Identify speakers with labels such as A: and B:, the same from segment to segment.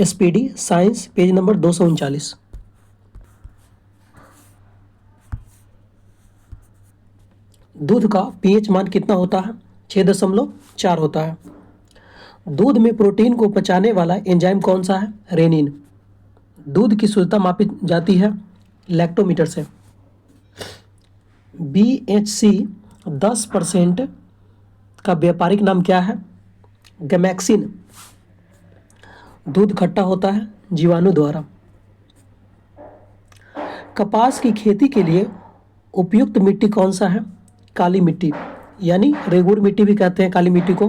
A: SPD science, page number 239। दूध का pH मान कितना होता है? 6.4 होता है। दूध में प्रोटीन को पचाने वाला एंजाइम कौन सा है? रेनिन। दूध की शुद्धता मापी जाती है लैक्टोमीटर से। BHC 10% का व्यापारिक नाम क्या है? गैमेक्सिन। दूध खट्टा होता है जीवाणु द्वारा। कपास की खेती के लिए उपयुक्त मिट्टी कौन सा है? काली मिट्टी, यानी रेगुर मिट्टी भी कहते हैं काली मिट्टी को।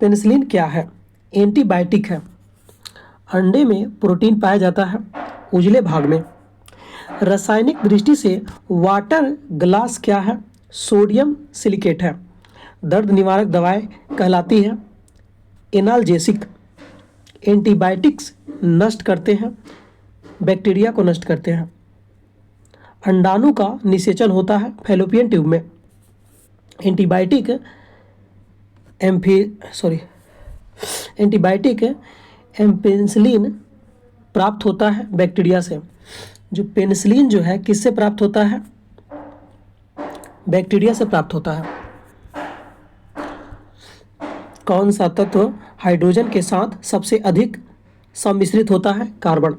A: पेनिसिलिन क्या है? एंटीबायोटिक है। अंडे में प्रोटीन पाया जाता है उजले भाग में। रासायनिक दृष्टि से वाटर ग्लास क्या है? सोडियम सिलिकेट है। दर्द निवारक दवाएं कहलाती है एनाल्जेसिक। एंटीबायोटिक्स नष्ट करते हैं, बैक्टीरिया को नष्ट करते हैं। अंडाणु का निषेचन होता है फैलोपियन ट्यूब में। एंटीबायोटिक एम्पेनिसिलिन प्राप्त होता है बैक्टीरिया से। जो पेनिसिलिन जो है किससे प्राप्त होता है? बैक्टीरिया से प्राप्त होता है। कौन सा तत्व हाइड्रोजन के साथ सबसे अधिक सम्मिश्रित होता है? कार्बन।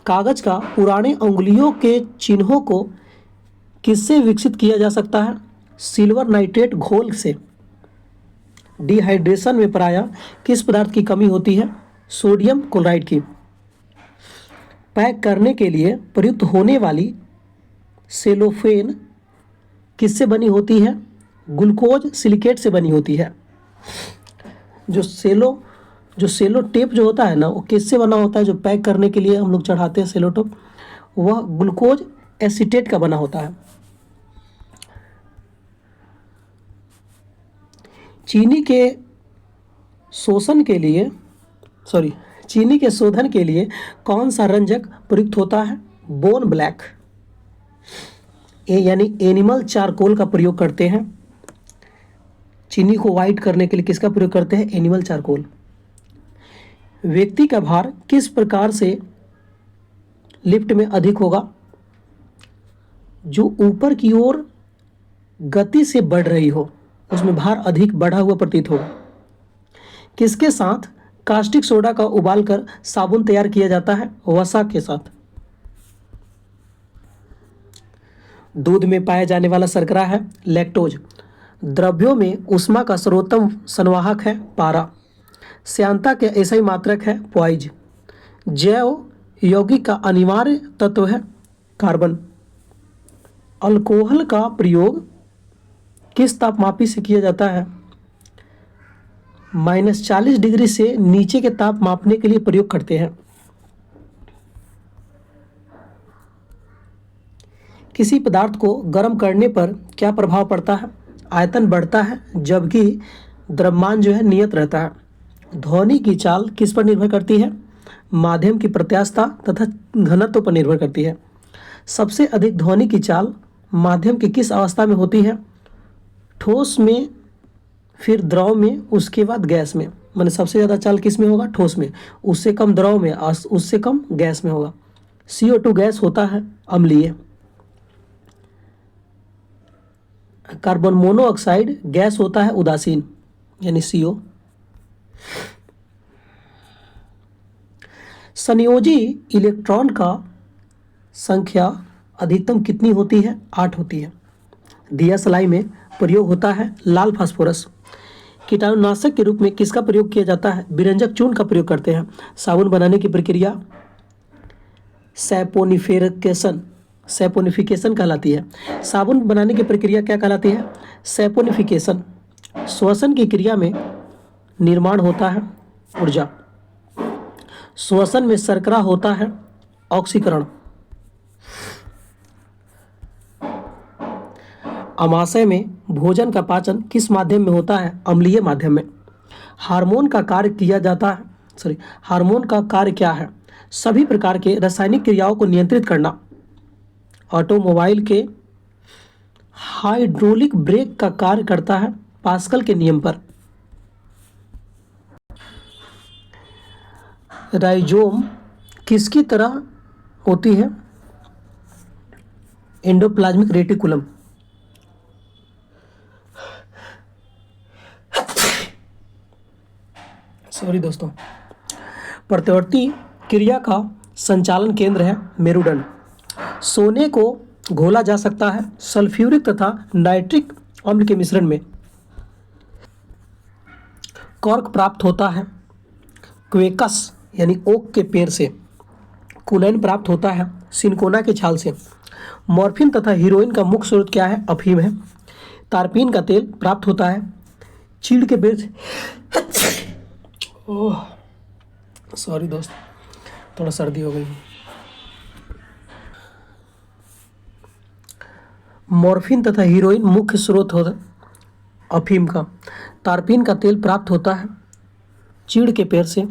A: कागज का पुराने अंगुलियों के चिन्हों को किससे विकसित किया जा सकता है? सिल्वर नाइट्रेट घोल से। डिहाइड्रेशन में प्रायः किस पदार्थ की कमी होती है? सोडियम क्लोराइड की। पैक करने के लिए प्रयुक्त होने वाली सेलोफेन किससे बनी होती है? ग्लूकोज सिलिकेट से बनी होती है। जो सेलो टेप जो होता है ना, वो किससे बना होता है? जो पैक करने के लिए हम लोग चढ़ाते हैं सेलो टेप, वह ग्लूकोज एसीटेट का बना होता है। चीनी के शोधन के लिए कौन सा रंजक प्रयुक्त होता है? Bone black. यानी एनिमल चारकोल का प्रयोग करते हैं। चीनी को वाइट करने के लिए किसका प्रयोग करते हैं? Animal charcoal. व्यक्ति का भार किस प्रकार से लिफ्ट में अधिक होगा? जो ऊपर की ओर गति से बढ़ रही हो, उसमें भार अधिक बढ़ा हुआ प्रतीत होगा। किसके साथ कास्टिक सोडा का उबालकर साबुन तैयार किया जाता है? वसा के साथ। दूध में पाया जाने वाला शर्करा है लैक्टोज। द्रव्यों में ऊष्मा का सर्वोत्तम संवाहक है पारा। श्यानता के ऐसा ही मात्रक है पॉइज। जैव यौगिक का अनिवार्य तत्व है कार्बन। अल्कोहल का प्रयोग किस तापमापी से किया जाता है? -40 डिग्री से नीचे के ताप मापने के लिए प्रयोग करते हैं। किसी पदार्थ को गर्म करने पर क्या प्रभाव पड़ता है? आयतन बढ़ता है जबकि द्रव्यमान जो है नियत रहता है। ध्वनि की चाल किस पर निर्भर करती है? माध्यम की प्रत्यास्थता तथा घनत्व पर निर्भर करती है। सबसे अधिक ध्वनि की चाल माध्यम की किस अवस्था में होती है? ठोस में, फिर द्रव में, उसके बाद गैस में। माने सबसे ज़्यादा चाल किस में होगा? ठोस में। उससे कम द्रव में, उससे कम गैस में होगा। CO2 गैस होता है अम्लीय। कार्बन मोनोऑक्साइड गैस होता है उदासीन, यानी CO। संयोजी इलेक्ट्रॉन का संख्या अधिकतम कितनी होती है? 8 होती है। दिया सलाई में प्रयोग होता है लाल फास्फोरस। कीटाणुनाशक के रूप में किसका प्रयोग किया जाता है? विरंजक चूर्ण का प्रयोग करते हैं। साबुन बनाने की प्रक्रिया सैपोनिफिकेशन कहलाती है। साबुन बनाने की प्रक्रिया क्या कहलाती है? सैपोनिफिकेशन। श्वसन की क्रिया में निर्माण होता है ऊर्जा। श्वसन में शर्करा होता है ऑक्सीकरण। अमाशय में भोजन का पाचन किस माध्यम में होता है? अम्लीय माध्यम में। हार्मोन का कार्य क्या है? सभी प्रकार के रासायनिक क्रियाओं को नियंत्रित करना। ऑटोमोबाइल के हाइड्रोलिक ब्रेक का कार्य करता है पास्कल के नियम पर। राइजोम किसकी तरह होती है? Endoplasmic reticulum. सॉरी दोस्तों। प्रतिवर्ती क्रिया का संचालन केंद्र है मेरुदंड। सोने को घोला जा सकता है सल्फ्यूरिक तथा नाइट्रिक अम्ल के मिश्रण में। कॉर्क प्राप्त होता है क्वेकस यानी ओक के पेड़ से। कुनैन प्राप्त होता है सिनकोना के छाल से। मॉर्फिन तथा हीरोइन का मुख्य स्रोत क्या है? अफीम है। तारपीन का तेल प्राप्त होता है चीड़ के पेड़ से। ओह सॉरी दोस्त, थोड़ा सर्दी हो गई। मॉर्फिन तथा हीरोइन मुख्य स्रोत होता अफीम का। तारपीन का तेल प्राप्त होता है चीड़ के पेड़ से।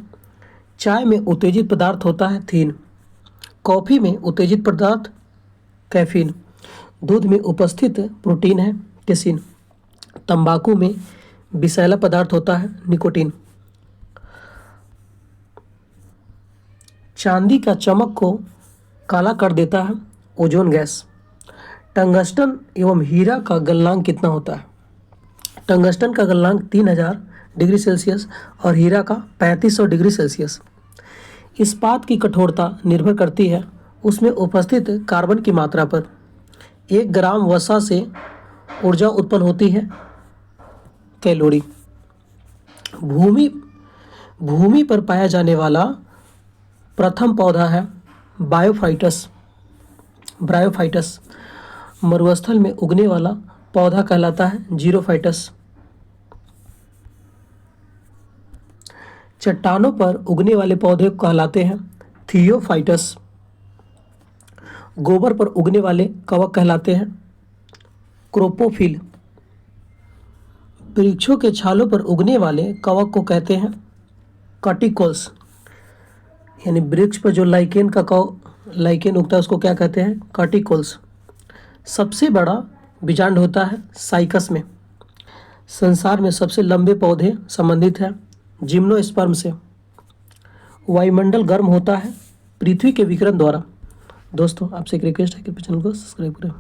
A: चाय में उत्तेजित पदार्थ होता है थीन। कॉफ़ी में उत्तेजित पदार्थ कैफीन। दूध में उपस्थित प्रोटीन है केसिन। तंबाकू में विषैला पदार्थ होता है निकोटीन। चांदी का चमक को काला कर देता है ओजोन गैस। टंगस्टन एवं हीरा का गलनांक कितना होता है? टंगस्टन का गलनांक 3000 डिग्री सेल्सियस और हीरा का 3500 डिग्री सेल्सियस। इस्पात की कठोरता निर्भर करती है उसमें उपस्थित कार्बन की मात्रा पर। 1 ग्राम वसा से ऊर्जा उत्पन्न होती है कैलोरी। भूमि पर पाया जाने वाला प्रथम पौधा है ब्रायोफाइटस। मरुस्थल में उगने वाला पौधा कहलाता है जीरोफाइटस। चट्टानों पर उगने वाले पौधे कहलाते हैं थियोफाइटस। गोबर पर उगने वाले कवक कहलाते हैं क्रोपोफिल। वृक्षों के छालों पर उगने वाले कवक को कहते हैं कटिकोल्स। यानी वृक्ष पर जो लाइकेन उगता है उसको क्या कहते हैं? कटिकोल्स। सबसे बड़ा बीजांड होता है साइकस में। संसार में सबसे लंबे पौधे संबंधित हैं जिम्नोस्पर्म से। वायुमंडल गर्म होता है पृथ्वी के विकिरण द्वारा। दोस्तों आपसे एक रिक्वेस्ट है कि चैनल को सब्सक्राइब करें।